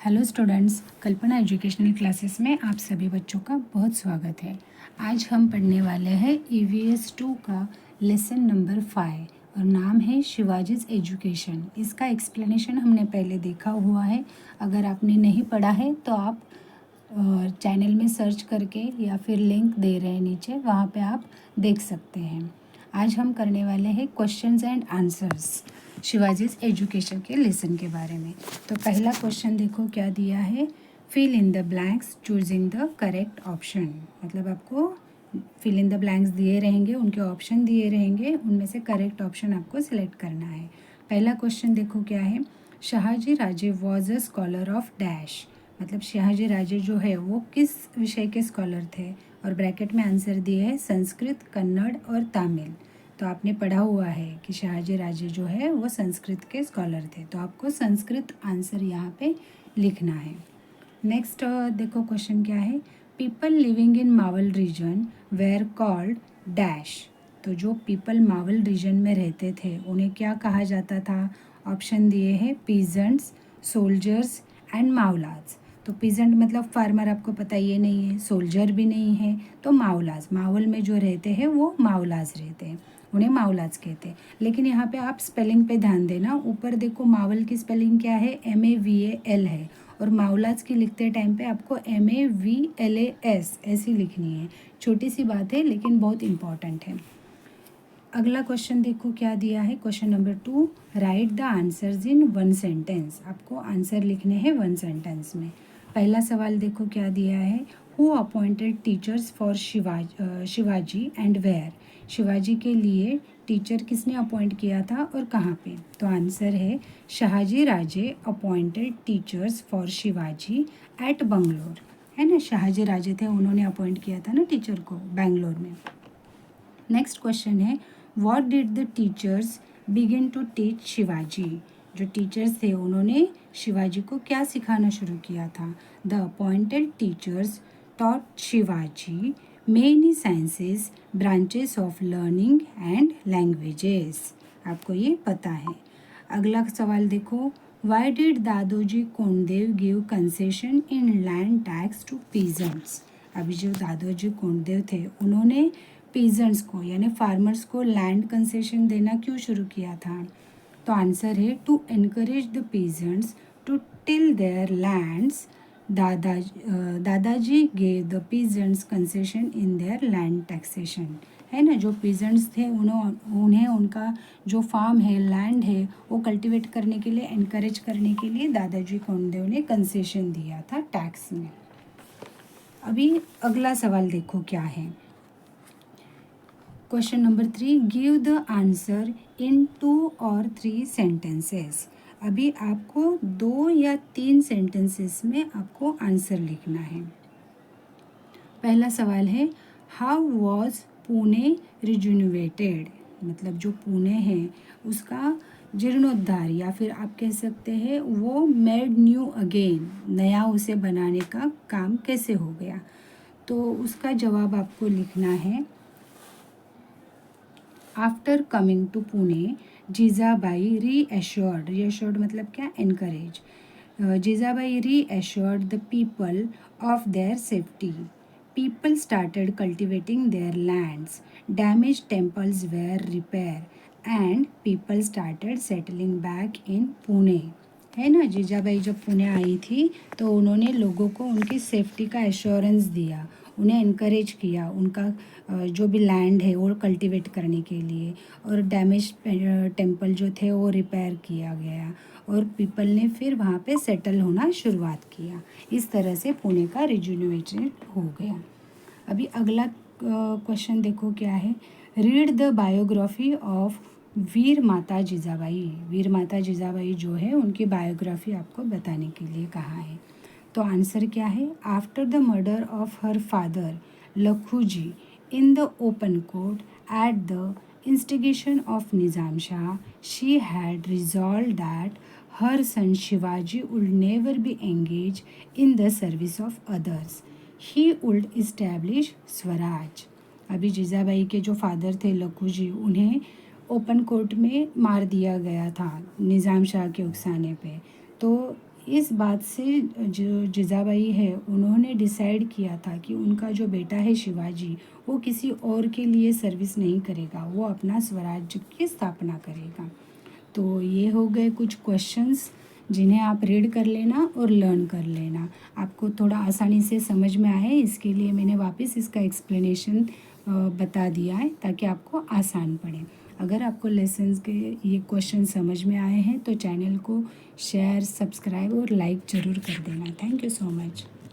Hello students, कल्पना educational classes में आप सभी बच्चों का बहुत स्वागत है। आज हम पढ़ने वाले हैं EVS 2 का लेसन नंबर 5 और नाम है शिवाजीज एजुकेशन। इसका एक्सप्लेनेशन हमने पहले देखा हुआ है। अगर आपने नहीं पढ़ा है तो आप चैनल में सर्च करके या फिर लिंक दे रहे हैं नीचे, वहाँ पे आप देख सकते हैं। आज हम करने वाले हैं questions and answers Shivaji's education के लेसन के बारे में। तो पहला क्वेश्चन देखो क्या दिया है, fill in the blanks choosing the correct option. मतलब आपको फिल इन द ब्लैंक्स दिए रहेंगे, उनके ऑप्शन दिए रहेंगे, उनमें से करेक्ट ऑप्शन आपको सिलेक्ट करना है। पहला क्वेश्चन देखो क्या है, Shahaji Raje was a scholar of dash. मतलब शहाजी राजे जो है वो किस विषय के स्कॉलर थे, और ब्रैकेट में आंसर दिए है संस्कृत, कन्नड़ और तमिल। तो आपने पढ़ा हुआ है कि शहाजी राजे जो है वो संस्कृत के स्कॉलर थे, तो आपको संस्कृत आंसर यहाँ पे लिखना है। नेक्स्ट देखो क्वेश्चन क्या है, people living in Maval region were called dash. तो जो पीपल मावल रीजन में रहते थे उन्हें क्या कहा जाता था। ऑप्शन दिए हैं पीजेंट्स, सोल्जर्स एंड मावलाज। तो पीजेंट मतलब फार्मर, आपको पता ये नहीं है, सोल्जर भी नहीं है, तो मावलाज, मावल में जो रहते हैं वो मावलाज रहते हैं, उन्हें मावलाज कहते हैं। लेकिन यहाँ पे आप स्पेलिंग पे ध्यान देना, ऊपर देखो मावल की स्पेलिंग क्या है, MAVAL है, और मावलाज की लिखते टाइम पे आपको MAVLAS ऐसी लिखनी है। छोटी सी बात है लेकिन बहुत इंपॉर्टेंट है। अगला क्वेश्चन देखो क्या दिया है, question number 2, right the answers in 1 sentence. आपको आंसर लिखने हैं 1 सेंटेंस में। पहला सवाल देखो क्या दिया है, who appointed teachers for Shivaji and where. Shivaji के लिए टीचर किसने अपॉइंट किया था और कहाँ पे। तो आंसर है Shahaji Raje appointed teachers for Shivaji at Bangalore. है ना, शहाजी राजे थे, उन्होंने अपॉइंट किया था ना टीचर को बेंगलोर में। नेक्स्ट क्वेश्चन है, what did the teachers begin to teach Shivaji. जो टीचर्स थे उन्होंने शिवाजी को क्या सिखाना शुरू किया था। The appointed teachers taught Shivaji many sciences, branches of learning and languages. आपको ये पता है। अगला सवाल देखो, why did Dadoji Konddev give concession in land tax to peasants. अभी जो दादोजी कोंडदेव थे उन्होंने पीजेंट्स को यानी फार्मर्स को लैंड कंसेशन देना क्यों शुरू किया था। तो आंसर है to encourage the peasants to till their lands. Dadaji gave the peasants concession in their land taxation. है ना, जो पीजेंट्स थे उन्हें उनका जो फार्म है, लैंड है, वो कल्टीवेट करने के लिए, एनकरेज करने के लिए दादाजी कोंडदेव ने कंसेशन दिया था टैक्स में। अभी अगला सवाल देखो क्या है, question number 3, give the answer in 2 और 3 सेंटेंसेस। अभी आपको 2 या 3 सेंटेंसेस में आपको आंसर लिखना है। पहला सवाल है, हाउ वॉज पुणे रिजुनवेटेड। मतलब जो पुणे है उसका जीर्णोद्धार, या फिर आप कह सकते हैं वो मेड न्यू अगेन, नया उसे बनाने का काम कैसे हो गया। तो उसका जवाब आपको लिखना है, after coming to Pune Jijabai reassured. Reassured मतलब क्या, encourage. Jijabai reassured the people of their safety. People started cultivating their lands, damage temples were repair and people started settling back in Pune. है ना, जीजाबाई जब पुणे आई थी तो उन्होंने लोगों को उनकी सेफ्टी का एश्योरेंस दिया, उन्हें इनकरेज किया उनका जो भी लैंड है वो कल्टीवेट करने के लिए, और डैमेज टेम्पल जो थे वो रिपेयर किया गया, और पीपल ने फिर वहाँ पे सेटल होना शुरुआत किया। इस तरह से पुणे का रिजुनवेटेड हो गया। अभी अगला क्वेश्चन देखो क्या है, रीड द बायोग्राफी ऑफ वीर माता जिजाबाई। वीर माता जिजाबाई जो है उनकी बायोग्राफी आपको बताने के लिए कहा है। तो आंसर क्या है, after the murder of her father Lakhuji in the open court at the instigation of Nizam Shah, she had resolved that her son Shivaji would never be engaged in the service of others. He would establish Swaraj. अभी जीजाबाई के जो father थे लखू जी, उन्हें open court में मार दिया गया था निज़ाम शाह के उकसाने पे। तो इस बात से जो जिजाबाई है उन्होंने डिसाइड किया था कि उनका जो बेटा है शिवाजी वो किसी और के लिए सर्विस नहीं करेगा, वो अपना स्वराज्य की स्थापना करेगा। तो ये हो गए कुछ क्वेश्चंस जिन्हें आप रीड कर लेना और लर्न कर लेना। आपको थोड़ा आसानी से समझ में आए इसके लिए मैंने वापस इसका एक्सप्लेनेशन बता दिया है ताकि आपको आसान पड़े। अगर आपको लेसन्स के ये क्वेश्चन समझ में आए हैं तो चैनल को शेयर, सब्सक्राइब और लाइक ज़रूर कर देना। Thank you so much.